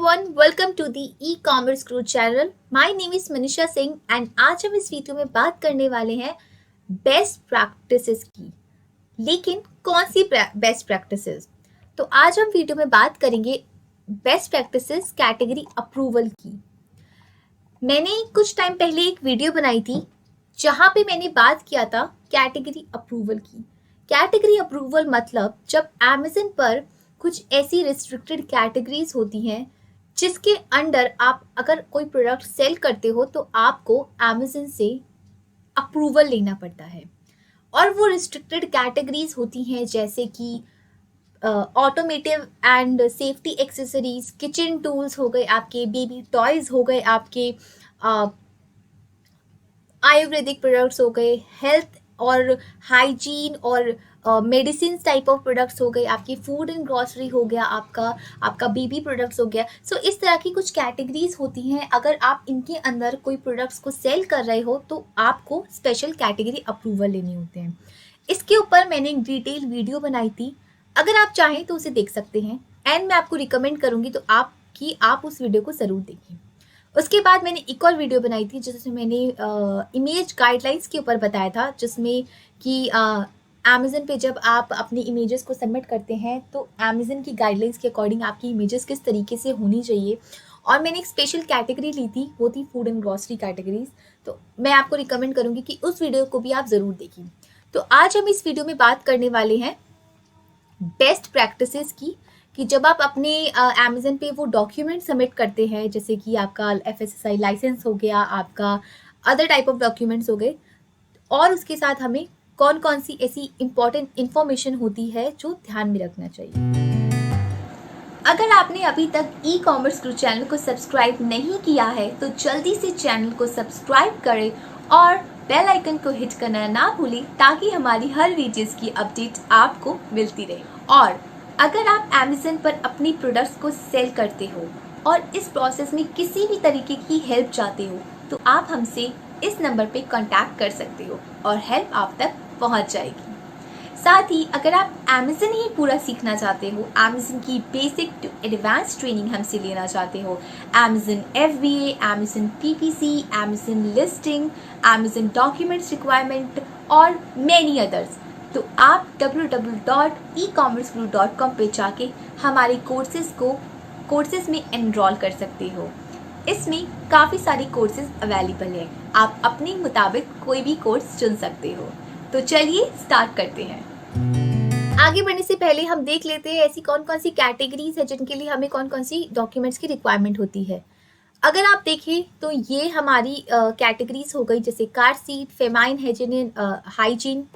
everyone, welcome to the e-commerce crew channel. My name is Manisha Singh and आज हम इस video में बात करने वाले हैं बेस्ट प्रैक्टिसेस की। लेकिन कौन सी बेस्ट प्रैक्टिसेस? तो आज हम वीडियो में बात करेंगे बेस्ट प्रैक्टिसेस कैटेगरी अप्रूवल की। मैंने कुछ टाइम पहले एक वीडियो बनाई थी जहां पे मैंने बात किया था कैटेगरी अप्रूवल की। कैटेगरी अप्रूवल मतलब जब Amazon पर कुछ ऐसी रिस्ट्रिक्टेड कैटेगरीज होती हैं जिसके अंडर आप अगर कोई प्रोडक्ट सेल करते हो तो आपको Amazon से अप्रूवल लेना पड़ता है। और वो रिस्ट्रिक्टेड कैटेगरीज होती हैं जैसे कि automotive and safety accessories, kitchen tools हो गए आपके, बेबी टॉयज हो गए आपके, आयुर्वेदिक प्रोडक्ट्स हो गए, हेल्थ और हाइजीन और मेडिसिन टाइप ऑफ प्रोडक्ट्स हो गए आपकी, फूड एंड ग्रॉसरी हो गया आपका बेबी प्रोडक्ट्स हो गया। सो इस तरह की कुछ कैटेगरीज होती हैं। अगर आप इनके अंदर कोई प्रोडक्ट्स को सेल कर रहे हो तो आपको स्पेशल कैटेगरी अप्रूवल लेने होते हैं। इसके ऊपर मैंने एक डिटेल वीडियो बनाई थी, अगर आप चाहें तो उसे देख सकते हैं एंड मैं आपको रिकमेंड करूँगी तो आप उस वीडियो को ज़रूर देखिए। उसके बाद मैंने एक और वीडियो बनाई थी जिसमें मैंने इमेज गाइडलाइंस के ऊपर बताया था, जिसमें कि Amazon पे जब आप अपनी इमेजेस को सबमिट करते हैं तो Amazon की गाइडलाइंस के अकॉर्डिंग आपकी इमेजेस किस तरीके से होनी चाहिए। और मैंने एक स्पेशल कैटेगरी ली थी, वो थी फूड एंड ग्रॉसरी कैटेगरीज। तो मैं आपको रिकमेंड करूँगी कि उस वीडियो को भी आप ज़रूर देखिए। तो आज हम इस वीडियो में बात करने वाले हैं बेस्ट प्रैक्टिसेस की, कि जब आप अपने Amazon पे वो डॉक्यूमेंट सबमिट करते हैं, जैसे कि आपका FSSAI लाइसेंस हो गया, आपका अदर टाइप ऑफ डॉक्यूमेंट्स हो गए, और उसके साथ हमें कौन कौन सी ऐसी इंपॉर्टेंट इंफॉर्मेशन होती है जो ध्यान में रखना चाहिए। अगर आपने अभी तक ई कॉमर्स क्रू चैनल को सब्सक्राइब नहीं किया है तो जल्दी से चैनल को सब्सक्राइब करें और बेल आइकन को हिट करना ना भूलें, ताकि हमारी हर वीडियोस की अपडेट आपको मिलती रहे। और अगर आप Amazon पर अपनी प्रोडक्ट्स को सेल करते हो और इस प्रोसेस में किसी भी तरीके की हेल्प चाहते हो तो आप हमसे इस नंबर पे कांटेक्ट कर सकते हो और हेल्प आप तक पहुंच जाएगी। साथ ही अगर आप Amazon ही पूरा सीखना चाहते हो, Amazon की बेसिक टू एडवांस ट्रेनिंग हमसे लेना चाहते हो, Amazon FBA, Amazon PPC, Amazon listing, Amazon documents requirement और मैनी अदर्स, तो आप www.ecommerceguru.com पे जाके हमारे कोर्सेज में एनरोल कर सकते हो। इसमें काफ़ी सारी कोर्सेज अवेलेबल है, आप अपने मुताबिक कोई भी कोर्स चुन सकते हो। तो चलिए स्टार्ट करते हैं। आगे बढ़ने से पहले हम देख लेते हैं ऐसी कौन कौन सी कैटेगरीज है जिनके लिए हमें कौन कौन सी डॉक्यूमेंट्स की रिक्वायरमेंट होती है। अगर आप देखें तो ये हमारी कैटेगरीज हो गई, जैसे car seat, feminine hygiene,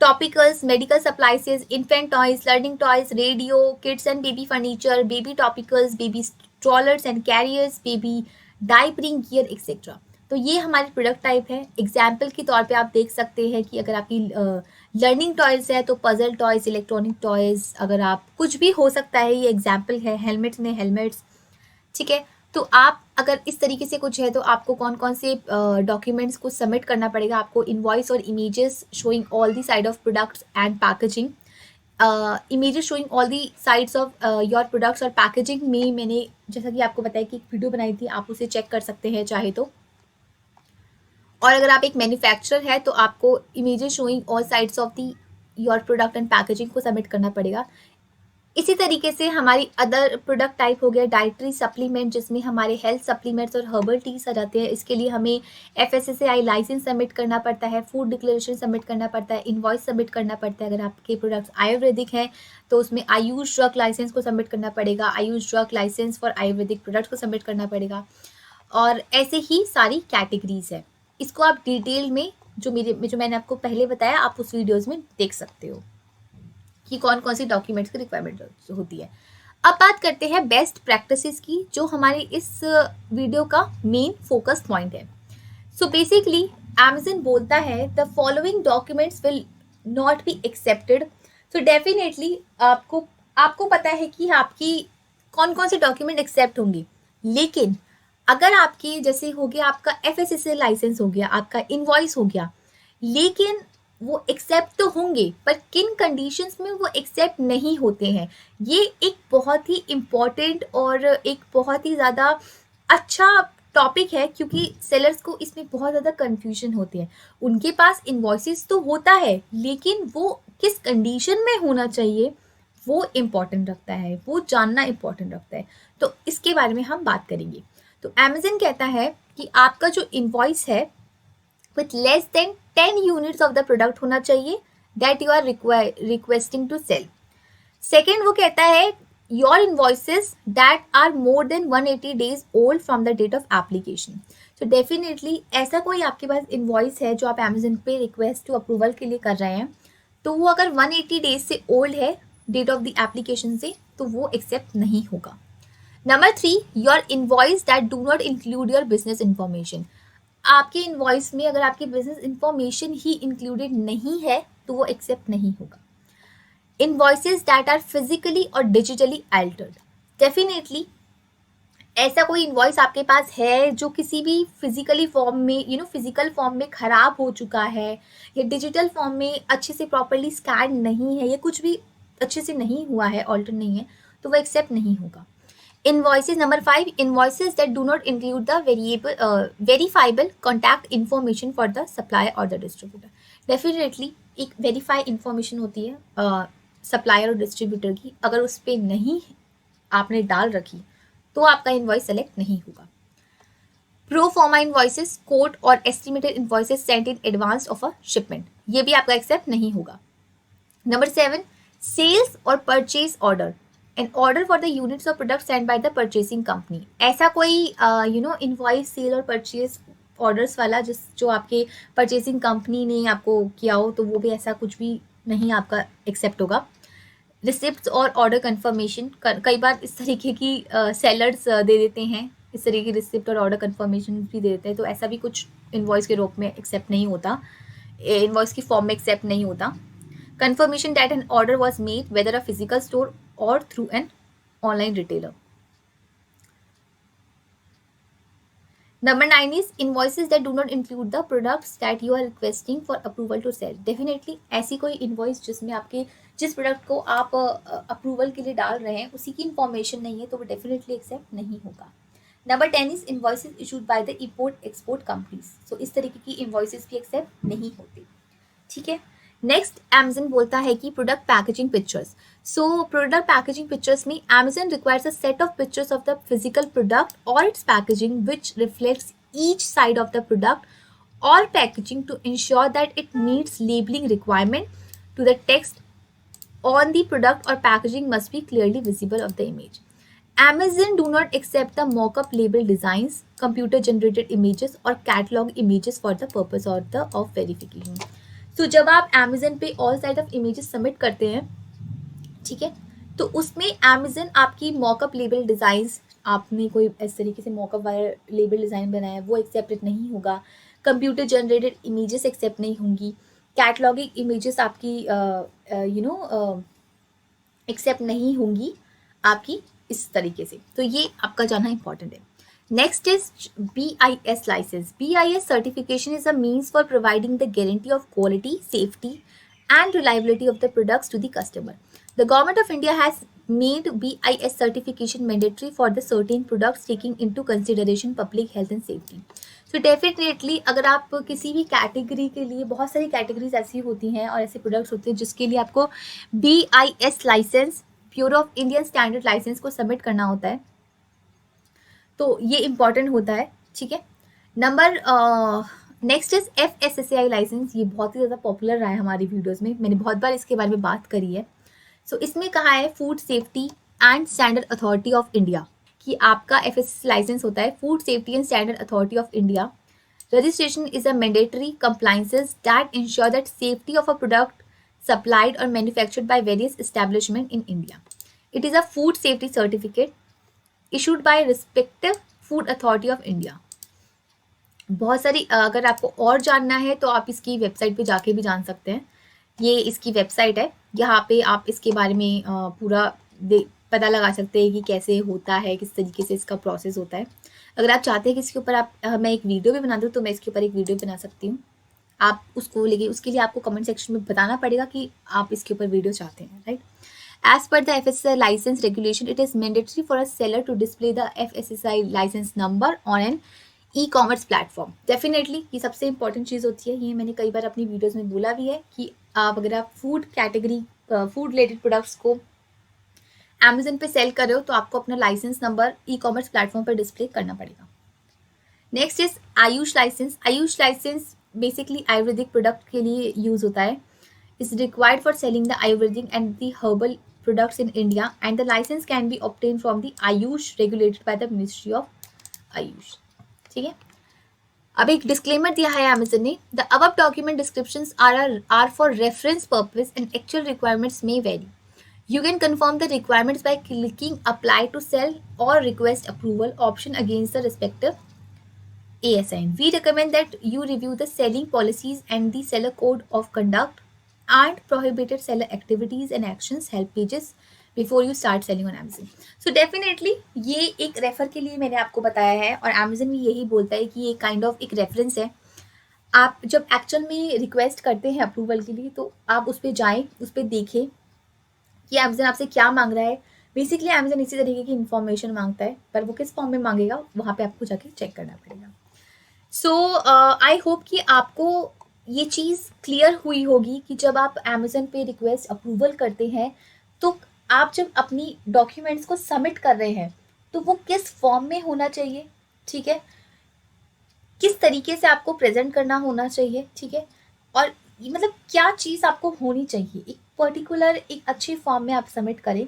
topicals, medical supplies, infant toys, learning toys, radio, kids and baby furniture, baby topicals, baby strollers and carriers, baby diapering gear etcetera. तो ये हमारे प्रोडक्ट टाइप है। एग्जाम्पल के तौर पे आप देख सकते हैं कि अगर आपकी लर्निंग टॉयज है तो पजल टॉयज, इलेक्ट्रॉनिक टॉयज, अगर आप कुछ भी हो सकता है, ये एग्जाम्पल है। हेलमेट्स में हेलमेट्स, ठीक है। तो आप अगर इस तरीके से कुछ है तो आपको कौन कौन से डॉक्यूमेंट्स को सबमिट करना पड़ेगा। आपको इनवॉइस और images showing all the side of products and packaging, images showing all the sides of your products और पैकेजिंग में मैंने जैसा कि आपको बताया कि एक वीडियो बनाई थी, आप उसे चेक कर सकते हैं चाहे तो। और अगर आप एक मैन्युफैक्चरर है तो आपको images showing all sides of the your product and packaging को सबमिट करना पड़ेगा। इसी तरीके से हमारी अदर प्रोडक्ट टाइप हो गया डाइटरी सप्लीमेंट, जिसमें हमारे हेल्थ सप्लीमेंट्स और हर्बल टीज आ जाते हैं। इसके लिए हमें FSSAI लाइसेंस सबमिट करना पड़ता है, फूड डिक्लेरेशन सबमिट करना पड़ता है, इनवॉइस सबमिट करना पड़ता है। अगर आपके प्रोडक्ट्स आयुर्वेदिक हैं तो उसमें आयुष ड्रग लाइसेंस को सबमिट करना पड़ेगा, Ayush drug license for ayurvedic products को सबमिट करना पड़ेगा। और ऐसे ही सारी कैटेगरीज है। इसको आप डिटेल में जो मैंने आपको पहले बताया, आप उस वीडियोज़ में देख सकते हो कि कौन कौन सी डॉक्यूमेंट्स की रिक्वायरमेंट होती है। अब बात करते हैं बेस्ट प्रैक्टिसेस की, जो हमारे इस वीडियो का मेन फोकस पॉइंट है। सो बेसिकली Amazon बोलता है the following documents will not be accepted. So definitely आपको पता है कि आपकी कौन कौन से डॉक्यूमेंट एक्सेप्ट होंगे, लेकिन अगर आपकी जैसे हो गया आपका FSSAI लाइसेंस हो गया, आपका इनवॉइस हो गया, लेकिन वो एक्सेप्ट तो होंगे, पर किन कंडीशंस में वो एक्सेप्ट नहीं होते हैं। ये एक बहुत ही इम्पॉर्टेंट और एक बहुत ही ज़्यादा अच्छा टॉपिक है, क्योंकि सेलर्स को इसमें बहुत ज़्यादा कन्फ्यूजन होती है। उनके पास इन्वॉइसेस तो होता है, लेकिन वो किस कंडीशन में होना चाहिए वो इम्पॉर्टेंट रखता है, वो जानना इम्पॉर्टेंट रखता है। तो इसके बारे में हम बात करेंगे। तो अमेज़न कहता है कि आपका जो इन्वॉइस है with less than 10 units of the product होना चाहिए that you are requesting to sell. Second वो कहता है your invoices that are more than 180 days old from the date of application. So definitely ऐसा कोई आपके पास इन्वॉइस है जो आप Amazon पे रिक्वेस्ट टू अप्रूवल के लिए कर रहे हैं, तो वो अगर 180 डेज से ओल्ड है डेट ऑफ द एप्लीकेशन से, तो वो एक्सेप्ट नहीं होगा। Number 3, your invoice that do not include your business information. आपके इन्वॉइस में अगर आपकी बिजनेस इंफॉर्मेशन ही इंक्लूडेड नहीं है तो वो एक्सेप्ट नहीं होगा। इन्वॉइसेस दैट आर फिजिकली और डिजिटली अल्टर्ड, डेफिनेटली ऐसा कोई इन्वॉइस आपके पास है जो किसी भी फिजिकली फॉर्म में फिजिकल फॉर्म में खराब हो चुका है, या डिजिटल फॉर्म में अच्छे से प्रॉपरली स्कैन नहीं है, या कुछ भी अच्छे से नहीं हुआ है, ऑल्टर नहीं है, तो वो एक्सेप्ट नहीं होगा। Invoices number 5, invoices that do not include the verifiable contact information for the supplier or the distributor. Definitely एक verify information होती है supplier और distributor की, अगर उस पर नहीं आपने डाल रखी तो आपका invoice select नहीं होगा। Pro forma invoices, quote और estimated invoices sent in advance of a shipment, ये भी आपका accept नहीं होगा। Number 7, sales और purchase order, an order for the units of product sent by the purchasing company. ऐसा कोई इनवॉइस सेल और परचेज ऑर्डर्स वाला जो आपके परचेसिंग कंपनी ने आपको किया हो, तो वो भी ऐसा कुछ भी नहीं आपका एक्सेप्ट होगा। रिसिप्ट और ऑर्डर कंफर्मेशन, कई बार इस तरीके की सेलर्स दे देते हैं, इस तरीके की रिसिप्ट और ऑर्डर कंफर्मेशन भी दे देते हैं, तो ऐसा भी कुछ इनवॉइस के रूप में एक्सेप्ट नहीं होता, इनवॉइस की फॉर्म में एक्सेप्ट नहीं होता। Confirmation that an order was made whether a physical store or through an online retailer. Number 9 is invoices that do not include the products that you are requesting for approval to sell. Definitely ऐसी कोई invoice जिसमें आपके जिस product को आप approval के लिए डाल रहे हैं उसी की इंफॉर्मेशन नहीं है, तो वो डेफिनेटली एक्सेप्ट नहीं होगा। Number 10 is invoices issued by the import export companies. So इस तरीके की इन्वॉइसेज भी एक्सेप्ट नहीं होती, ठीक है। नेक्स्ट Amazon बोलता है कि product packaging pictures. So product packaging pictures में Amazon requires a set of pictures of the physical product और its packaging which reflects each side of the product और packaging to ensure that it meets labelling requirement to the text on the product or packaging must be clearly visible of the image. Amazon do not accept the mock-up label designs, computer-generated images or catalog images for the purpose of verification. So जब आप Amazon पे all side of images submit करते हैं, ठीक है, तो उसमें Amazon आपकी mock-up label designs, आपने कोई इस तरीके से mock-up वाला label design बनाया है, वो accepted नहीं होगा। computer-generated images accept नहीं होंगी। कैटलॉगिंग इमेजेस आपकी एक्सेप्ट नहीं होंगी आपकी इस तरीके से, तो ये आपका जानना इंपॉर्टेंट है। Next is BIS license. BIS certification is a means for providing the guarantee of quality, safety and reliability of the products to the customer. The government of India has made BIS certification mandatory for the certain products taking into consideration public health and safety. So definitely अगर आप किसी भी category के लिए, बहुत सारी categories ऐसी होती हैं और ऐसे प्रोडक्ट्स होते हैं जिसके लिए आपको BIS license, bureau of Indian standard license को सबमिट करना होता है, तो ये इंपॉर्टेंट होता है, ठीक है। Number next is FSSAI license. ये बहुत ही ज़्यादा पॉपुलर रहा है हमारी वीडियोज़ में, मैंने बहुत बार इसके बारे में बात करी है। सो इसमें कहा है food safety and standard authority of India, कि आपका FSSAI लाइसेंस होता है food safety and standard authority of India. Registration is a mandatory compliances that ensure that safety of a product supplied और manufactured by various establishment in India. It is a food safety certificate issued by respective food authority of India. बहुत सारी, अगर आपको और जानना है तो आप इसकी वेबसाइट पे जाके भी जान सकते हैं। ये इसकी वेबसाइट है, यहाँ पे आप इसके बारे में पूरा पता लगा सकते हैं कि कैसे होता है, किस तरीके से इसका प्रोसेस होता है। अगर आप चाहते हैं कि इसके ऊपर मैं एक वीडियो भी बना दूँ तो मैं इसके ऊपर एक वीडियो बना सकती हूँ, आप उसको लेके उसके लिए आपको कमेंट सेक्शन में बताना पड़ेगा कि आप इसके ऊपर वीडियो चाहते हैं, right? As per the FSSAI license regulation, it is mandatory for a seller to display the FSSAI license number on an e-commerce platform. Definitely ये सबसे इंपॉर्टेंट चीज़ होती है, ये मैंने कई बार अपनी वीडियोस में बोला भी है कि अगर आप food category food related products को अमेजन पे सेल कर रहे हो तो आपको अपना लाइसेंस नंबर ई-कॉमर्स प्लेटफॉर्म पर डिस्प्ले करना पड़ेगा। Next is Ayush license. Ayush license basically ayurvedic product के लिए यूज होता है। Is required for selling the ayurvedic and the herbal products in India, and the license can be obtained from the Ayush regulated by the Ministry of Ayush। ठीक है, अब एक disclaimer दिया है अमेजन ने, the above document descriptions are for reference purpose and actual requirements may vary. You can confirm the requirements by clicking apply to sell or request approval option against the respective ASIN. We recommend that you review the selling policies and the seller code of conduct and prohibited seller activities and actions help pages before you start selling on Amazon. So definitely ये एक refer के लिए मैंने आपको बताया है और Amazon भी यही बोलता है कि ये काइंड ऑफ एक रेफरेंस है। आप जब एक्चुअल में रिक्वेस्ट करते हैं अप्रूवल के लिए तो आप उस पर जाएँ, उस पर देखें कि Amazon आपसे क्या मांग रहा है। बेसिकली Amazon इसी तरीके की इन्फॉर्मेशन मांगता है, पर वो किस फॉर्म में मांगेगा वहाँ पे आपको जाके चेक करना पड़ेगा। सो आई होप कि आपको ये चीज़ क्लियर हुई होगी कि जब आप अमेजन पे रिक्वेस्ट अप्रूवल करते हैं तो आप जब अपनी डॉक्यूमेंट्स को सबमिट कर रहे हैं तो वो किस फॉर्म में होना चाहिए, ठीक है, किस तरीके से आपको प्रेजेंट करना होना चाहिए, ठीक है, और मतलब क्या चीज़ आपको होनी चाहिए, एक पर्टिकुलर एक अच्छे फॉर्म में आप सबमिट करें,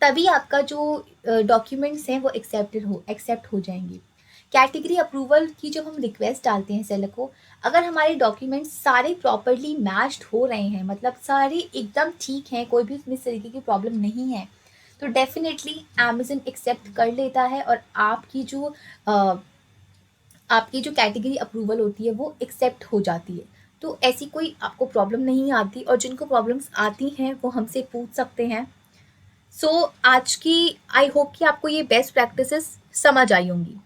तभी आपका जो डॉक्यूमेंट्स हैं वो एक्सेप्ट हो जाएंगे। कैटेगरी अप्रूवल की जब हम रिक्वेस्ट डालते हैं सेलर को, अगर हमारे डॉक्यूमेंट्स सारे प्रॉपरली मैच्ड हो रहे हैं, मतलब सारे एकदम ठीक हैं, कोई भी उसमें इस तरीके की प्रॉब्लम नहीं है, तो डेफिनेटली अमेजन एक्सेप्ट कर लेता है और आपकी जो कैटेगरी अप्रूवल होती है वो एक्सेप्ट हो जाती है। तो ऐसी कोई आपको प्रॉब्लम नहीं आती, और जिनको प्रॉब्लम्स आती हैं वो हमसे पूछ सकते हैं। सो आज की आई होप कि आपको ये बेस्ट प्रैक्टिसेस समझ आई होंगी।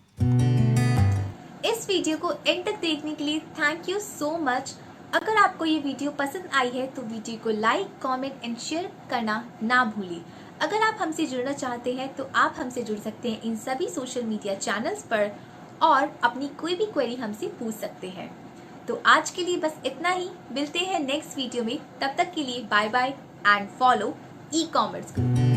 इस वीडियो को एंड तक देखने के लिए थैंक यू सो मच। अगर आपको ये वीडियो पसंद आई है तो वीडियो को लाइक, कमेंट एंड शेयर करना ना भूलिए। अगर आप हमसे जुड़ना चाहते हैं तो आप हमसे जुड़ सकते हैं इन सभी सोशल मीडिया चैनल्स पर और अपनी कोई भी क्वेरी हमसे पूछ सकते हैं। तो आज के लिए बस इतना ही, मिलते हैं नेक्स्ट वीडियो में, तब तक के लिए bye bye and follow e-commerce group.